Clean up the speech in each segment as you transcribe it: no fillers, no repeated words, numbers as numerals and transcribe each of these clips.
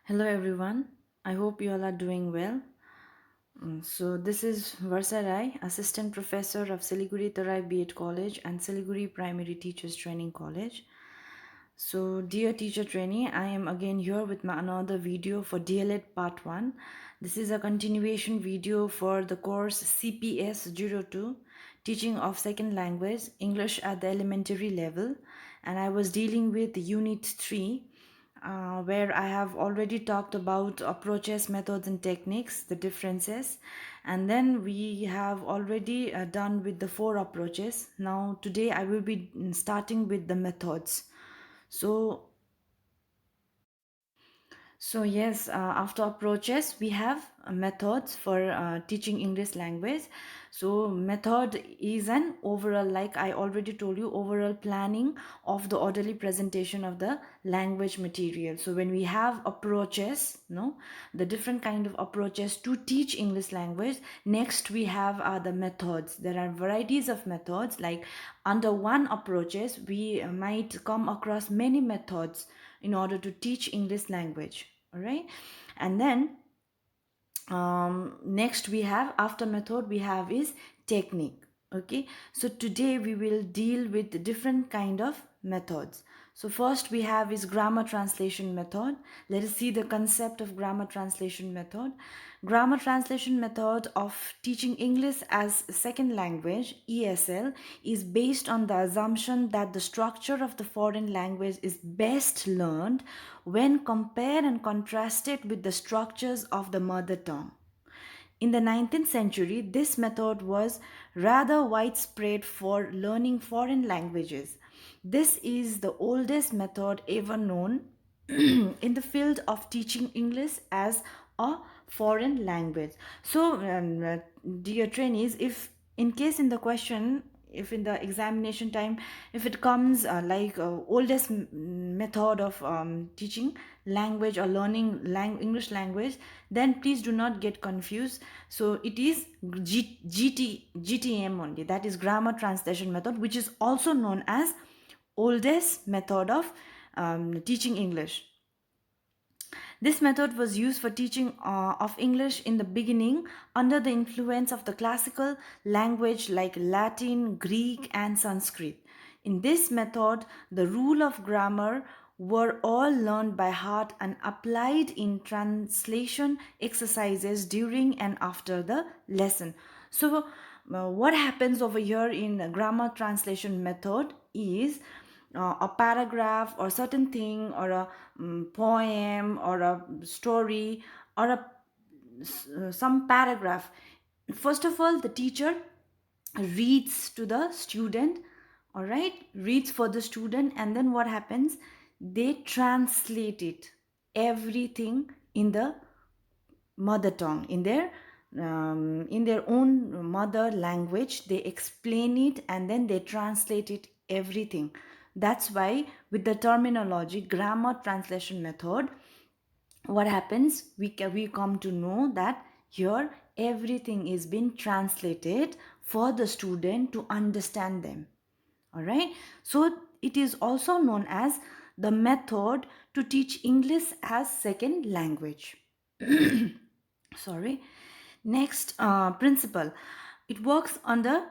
Hello everyone. I hope you all are doing well. So this is Varsa Rai, Assistant Professor of Siliguri Tarai B.Ed College and Siliguri Primary Teachers Training College. So dear teacher trainee, I am again here with my another video for DLED Part 1. This is a continuation video for the course CPS 02, Teaching of Second Language, English at the Elementary Level, and I was dealing with Unit 3, where I have already talked about approaches, methods, and techniques, the differences. And then we have already done with the four approaches. Now, today I will be starting with the methods. So, yes, after approaches, we have methods for teaching English language. So method is an overall, like I already told you, overall planning of the orderly presentation of the language material. So when we have approaches, no, the different kind of approaches to teach English language, next we have the methods. There are varieties of methods. Like under one approaches, we might come across many methods in order to teach English language. All right, and then next we have, after method we have is technique. Okay, so today we will deal with different kind of methods. So first we have is grammar translation method. Let us see the concept of grammar translation method. Grammar translation method of teaching English as second language, ESL, is based on the assumption that the structure of the foreign language is best learned when compared and contrasted with the structures of the mother tongue. In the 19th century, this method was rather widespread for learning foreign languages. This is the oldest method ever known in the field of teaching English as a foreign language. So, dear trainees, if in case in the question, if in the examination time, if it comes oldest method of teaching language or learning English language, then please do not get confused. So it is GTM only, that is grammar translation method, which is also known as oldest method of teaching English. This method was used for teaching of English in the beginning under the influence of the classical language like Latin, Greek, and Sanskrit. In this method, the rule of grammar were all learned by heart and applied in translation exercises during and after the lesson. So, what happens over here in the grammar translation method is a paragraph or certain thing or a poem or a story or some paragraph. First of all, the teacher reads to the student, all right, reads for the student, and then what happens, they translate it, everything in the mother tongue, in their own mother language, they explain it and then they translate it, everything. That's why with the terminology grammar translation method, what happens, we come to know that here everything is being translated for the student to understand them. All right, so it is also known as the method to teach English as second language. Sorry. Next, principle, it works under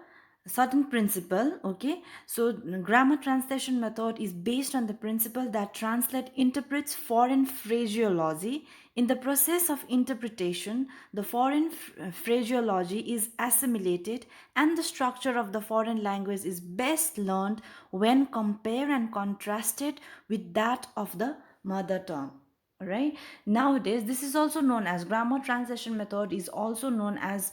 certain principle. Okay, so grammar translation method is based on the principle that translate interprets foreign phraseology. In the process of interpretation, the foreign phraseology is assimilated and the structure of the foreign language is best learned when compared and contrasted with that of the mother tongue. Right, nowadays this is also known as grammar translation method, is also known as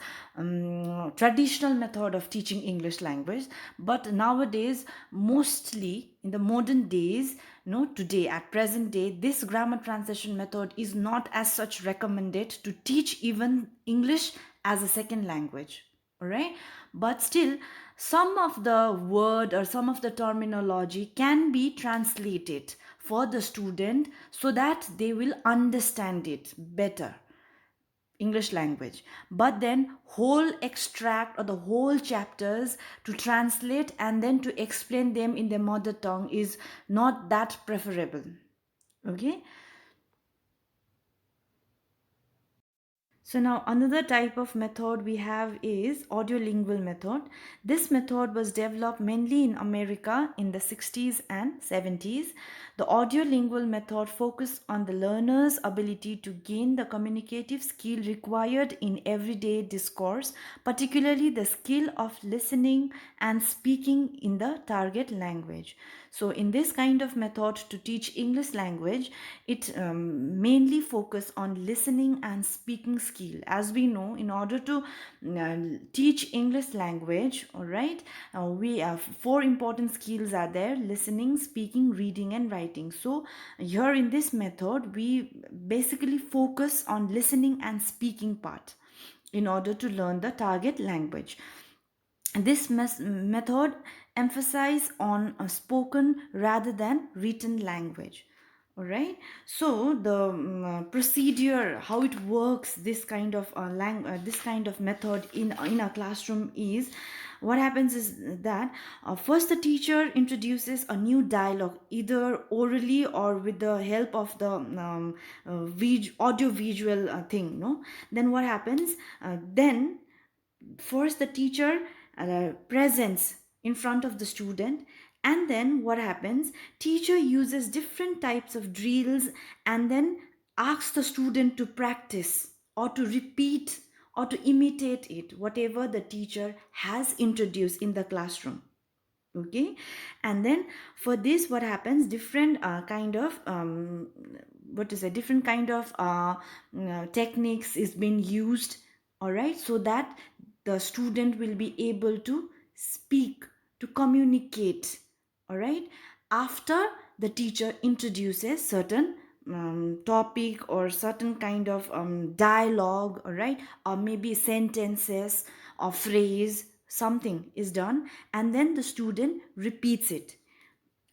traditional method of teaching English language. But nowadays, mostly in the modern days, no, today at present day, this grammar translation method is not as such recommended to teach even English as a second language. All right, but still some of the word or some of the terminology can be translated for the student so that they will understand it better, English language. But then whole extract or the whole chapters to translate and then to explain them in their mother tongue is not that preferable. Okay, So now another type of method we have is audiolingual method. This method was developed mainly in America in the 60s and 70s. The audiolingual method focused on the learner's ability to gain the communicative skill required in everyday discourse, particularly the skill of listening and speaking in the target language. So in this kind of method to teach English language, it mainly focus on listening and speaking skill. As we know, in order to teach English language, all right, we have four important skills are there: listening, speaking, reading, and writing. So here in this method, we basically focus on listening and speaking part in order to learn the target language. This method emphasize on a spoken rather than written language. All right, so the procedure, how it works, this kind of this kind of method in a classroom is, what happens is that first the teacher introduces a new dialogue either orally or with the help of the audio visual thing, no. Then what happens, then first the teacher presents in front of the student, and then what happens, teacher uses different types of drills and then asks the student to practice or to repeat or to imitate it, whatever the teacher has introduced in the classroom. Okay, and then for this what happens, different kind of what is a different kind of techniques is being used, all right, so that the student will be able to speak, to communicate, all right, after the teacher introduces certain topic or certain kind of dialogue, all right, or maybe sentences or phrase, something is done, and then the student repeats it.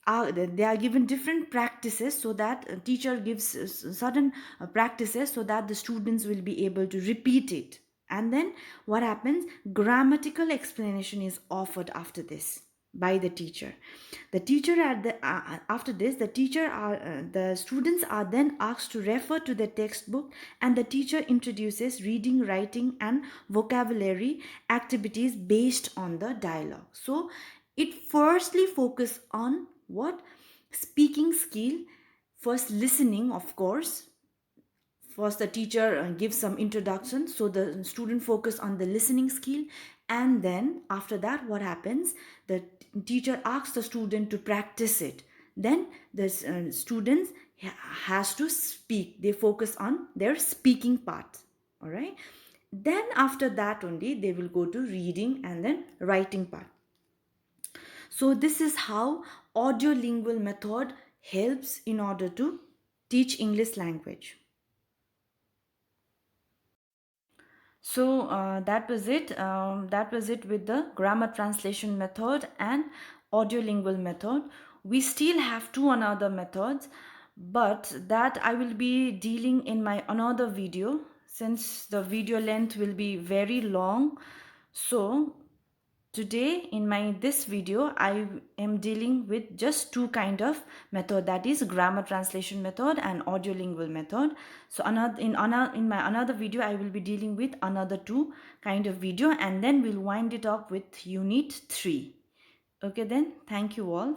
They are given different practices, so that a teacher gives certain practices so that the students will be able to repeat it. And then what happens, grammatical explanation is offered after this by the teacher. The teacher at the after this, the students are then asked to refer to the textbook, and the teacher introduces reading, writing, and vocabulary activities based on the dialogue. So it firstly focus on what, speaking skill, first listening, of course. First the teacher gives some introduction, so the student focus on the listening skill, and then after that what happens, the teacher asks the student to practice it. Then the students has to speak, they focus on their speaking part, all right. Then after that only they will go to reading and then writing part. So this is how audiolingual method helps in order to teach English language. So that was it. That was it with the grammar translation method and audiolingual method. We still have two another methods, but that I will be dealing in my another video, since the video length will be very long. So today in my this video I am dealing with just two kind of method, that is grammar translation method and audiolingual method. So in my another video I will be dealing with another two kind of video, and then we'll wind it up with unit 3. Okay, then thank you all.